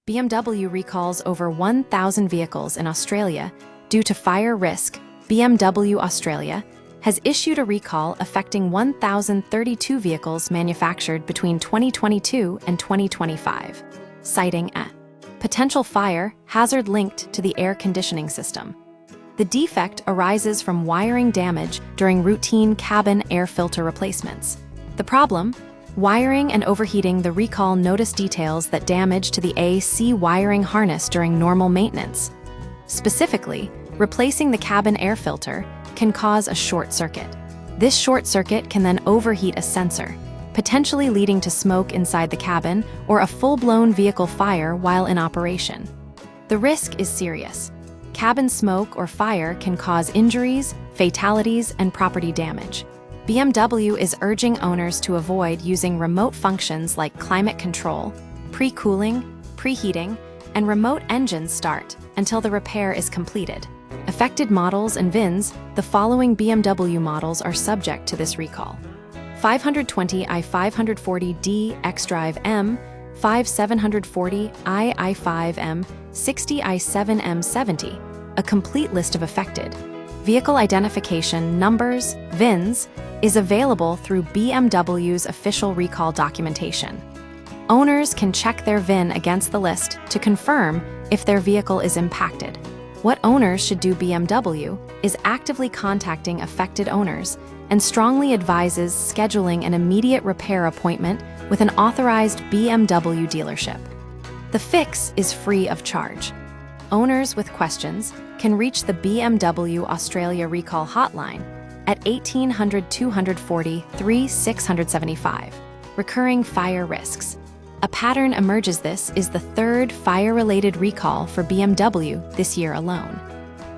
BMW recalls over 1,000 vehicles in Australia due to fire risk. BMW Australia has issued a recall affecting 1,032 vehicles manufactured between 2022 and 2025, citing a potential fire hazard linked to the air conditioning system. The defect arises from wiring damage during routine cabin air filter replacements. The problem? Wiring and overheating. The recall notice details that damage to the AC wiring harness during normal maintenance. Specifically, replacing the cabin air filter can cause a short circuit. This short circuit can then overheat a sensor, potentially leading to smoke inside the cabin or a full-blown vehicle fire while in operation. The risk is serious. Cabin smoke or fire can cause injuries, fatalities, and property damage. BMW is urging owners to avoid using remote functions like climate control, pre-cooling, preheating, and remote engine start until the repair is completed. Affected models and VINs. The following BMW models are subject to this recall: 520i 540D xDrive M, 5740i i5M, 60i 7M70. A complete list of affected vehicle identification numbers, VINs, is available through BMW's official recall documentation. Owners can check their VIN against the list to confirm if their vehicle is impacted. What owners should do: BMW is actively contacting affected owners and strongly advises scheduling an immediate repair appointment with an authorized BMW dealership. The fix is free of charge. Owners with questions can reach the BMW Australia Recall Hotline at 1800 240 3675. Recurring fire risks. A pattern emerges. This is the third fire-related recall for BMW this year alone.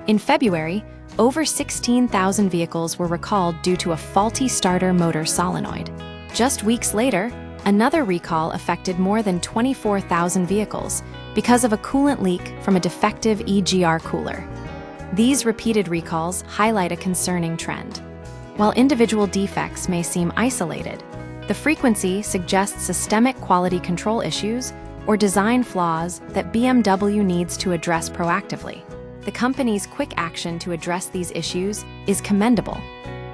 In February, over 16,000 vehicles were recalled due to a faulty starter motor solenoid. Just weeks later, another recall affected more than 24,000 vehicles because of a coolant leak from a defective EGR cooler. These repeated recalls highlight a concerning trend. While individual defects may seem isolated, the frequency suggests systemic quality control issues or design flaws that BMW needs to address proactively. The company's quick action to address these issues is commendable,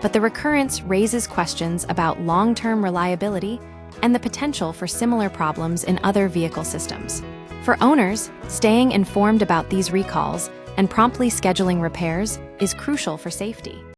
but the recurrence raises questions about long-term reliability and the potential for similar problems in other vehicle systems. For owners, staying informed about these recalls and promptly scheduling repairs is crucial for safety.